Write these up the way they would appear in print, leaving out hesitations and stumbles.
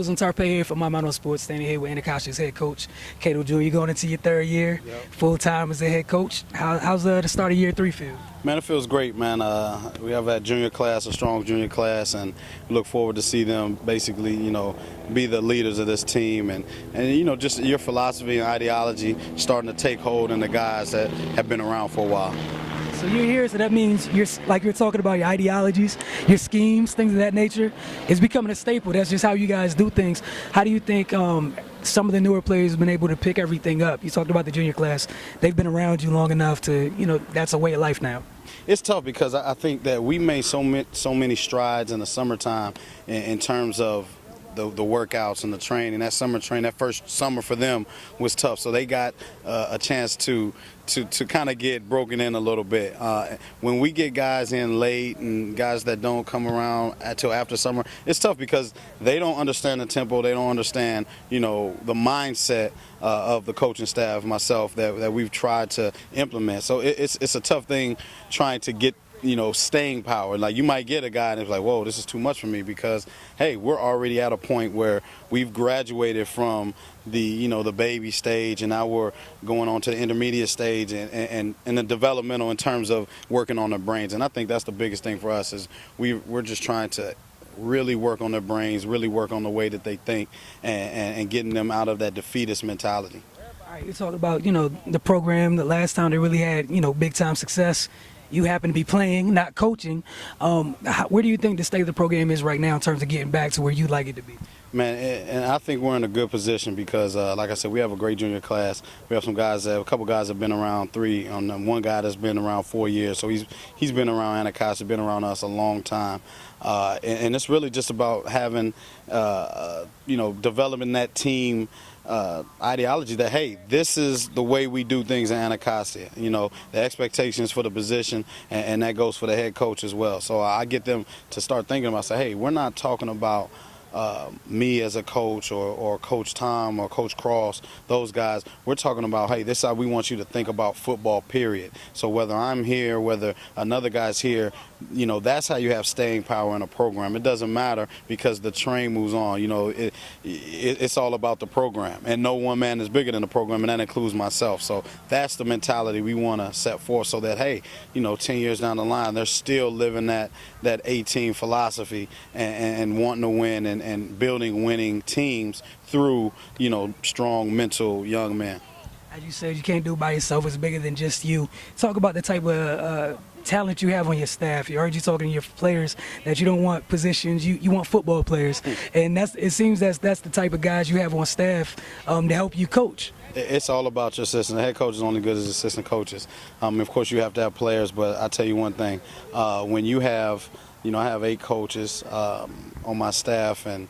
Wilson Tarpe here for My Mind on Sports, standing here with Anacostia's head coach, Cato Jr. Going into your third year, full-time as a head coach. How's the start of year 3 feel? Man, it feels great, man. We have that junior class, a strong junior class, and we look forward to see them basically, be the leaders of this team. And just your philosophy and ideology starting to take hold in the guys that have been around for a while. So you're here, so that means you're talking about your ideologies, your schemes, things of that nature. It's becoming a staple. That's just how you guys do things. How do you think some of the newer players have been able to pick everything up? You talked about the junior class. They've been around you long enough to, that's a way of life now. It's tough because I think that we made so many strides in the summertime in terms of the workouts and the training. That summer training, that first summer for them was tough. So they got a chance to kind of get broken in a little bit. When we get guys in late and guys that don't come around until after summer, it's tough because they don't understand the tempo. They don't understand, the mindset of the coaching staff, myself, that we've tried to implement. So it's a tough thing trying to get staying power. Like, you might get a guy and it's like, whoa, this is too much for me, because hey, we're already at a point where we've graduated from the the baby stage, and now we're going on to the intermediate stage and the developmental in terms of working on their brains. And I think that's the biggest thing for us, is we're just trying to really work on their brains, really work on the way that they think, and getting them out of that defeatist mentality. All right, you talked about the program. The last time they really had big time success, you happen to be playing, not coaching. Where do you think the state of the program is right now in terms of getting back to where you'd like it to be? Man, and I think we're in a good position because, like I said, we have a great junior class. We have a couple guys that have been around 3, one guy that's been around 4 years. So he's been around Anacostia, been around us a long time. And it's really just about having, developing that team ideology that, hey, this is the way we do things in Anacostia. The expectations for the position, and that goes for the head coach as well. So I get them to start thinking about, say, hey, we're not talking about me as a coach or Coach Tom or Coach Cross, those guys. We're talking about, hey, this is how we want you to think about football, period. So whether I'm here, whether another guy's here, that's how you have staying power in a program. It doesn't matter, because the train moves on. It's all about the program, and no one man is bigger than the program, and that includes myself. So that's the mentality we want to set forth, so that, hey, 10 years down the line, they're still living that A-team philosophy and wanting to win and building winning teams through, strong mental young men. As you said, you can't do it by yourself. It's bigger than just you. Talk about the type of talent you have on your staff. You heard you talking to your players that you don't want positions, you want football players. And it seems that's the type of guys you have on staff to help you coach. It's all about your assistant. The head coach is only good as assistant coaches. Of course, you have to have players, but I'll tell you one thing. When you have, I have 8 coaches on my staff, and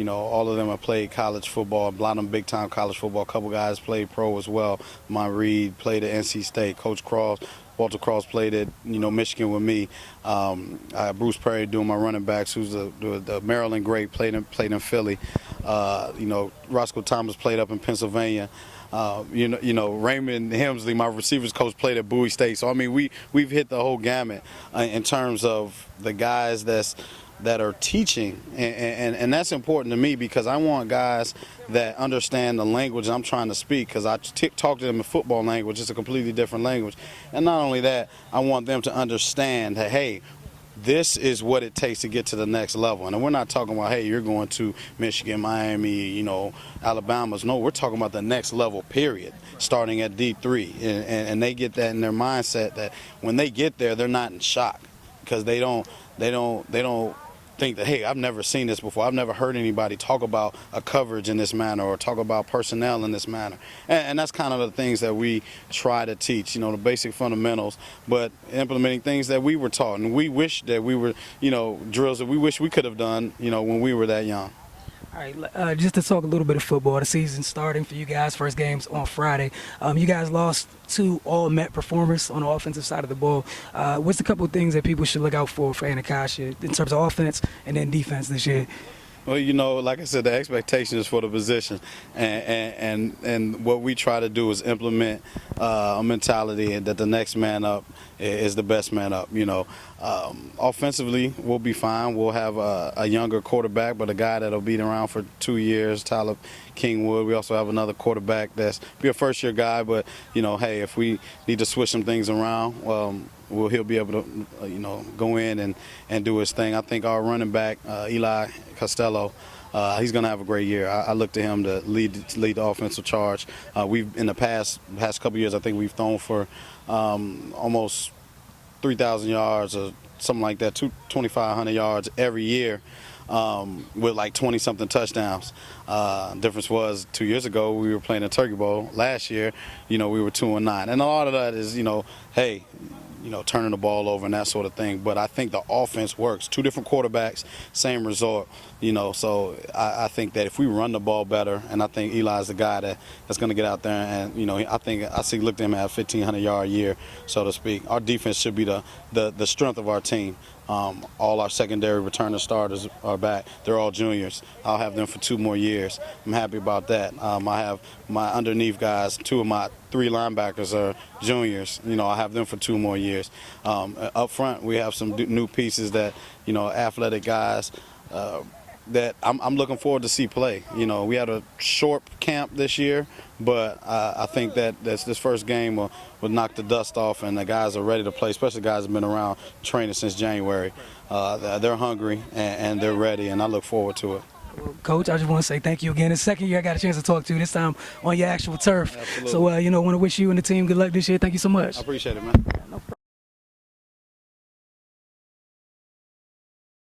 all of them have played college football, a lot of them big-time college football. A couple guys played pro as well. My Reed played at NC State. Coach Cross, Walter Cross, played at Michigan with me. I have Bruce Perry doing my running backs, who's the Maryland great, played in Philly. Roscoe Thomas played up in Pennsylvania. Raymond Hemsley, my receivers coach, played at Bowie State. So I mean, we've hit the whole gamut in terms of the guys that are teaching, and that's important to me, because I want guys that understand the language I'm trying to speak, because I talk to them in football language. It's a completely different language. And not only that, I want them to understand that, hey, this is what it takes to get to the next level. And we're not talking about, hey, you're going to Michigan, Miami, Alabama's. No, we're talking about the next level, period, starting at D3. And they get that in their mindset, that when they get there, they're not in shock, because they don't think that, hey, I've never seen this before. I've never heard anybody talk about a coverage in this manner, or talk about personnel in this manner. And that's kind of the things that we try to teach, the basic fundamentals, but implementing things that we were taught. And we wish that we were, drills that we wish we could have done, when we were that young. All right, just to talk a little bit of football, the season's starting for you guys. First game's on Friday. You guys lost 2 all-Met performers on the offensive side of the ball. What's a couple of things that people should look out for Anacostia in terms of offense and then defense this year? Well, like I said, the expectation is for the position, and what we try to do is implement a mentality that the next man up is the best man up. Offensively, we'll be fine. We'll have a younger quarterback, but a guy that'll be around for 2 years, Tyler Kingwood. We also have another quarterback that's be a first-year guy, but hey, if we need to switch some things around, he'll be able to go in and do his thing. I think our running back Eli Costello, he's going to have a great year. I look to him to lead the offensive charge. We've in the past couple of years, I think we've thrown for almost 3,000 yards or something like that, 2,500 yards every year. With like 20-something touchdowns. Difference was 2 years ago we were playing a Turkey Bowl. Last year, we were 2-9, and a lot of that is hey, turning the ball over and that sort of thing. But I think the offense works. Two different quarterbacks, same result. So I think that if we run the ball better, and I think Eli's the guy that's going to get out there and I look at him at a 1,500-yard year, so to speak. Our defense should be the strength of our team. All our secondary returning starters are back. They're all juniors. I'll have them for 2 more years. I'm happy about that. I have my underneath guys. 2 of my 3 linebackers are juniors. I have them for 2 more years. Up front, we have some new pieces that, athletic guys that I'm looking forward to see play. We had a short camp this year, but I think that this first game will knock the dust off, and the guys are ready to play, especially guys that have been around training since January. They're hungry, and they're ready, and I look forward to it. Coach, I just want to say thank you again. It's the second year I got a chance to talk to you, this time on your actual turf. Absolutely. So, I want to wish you and the team good luck this year. Thank you so much. I appreciate it, man. No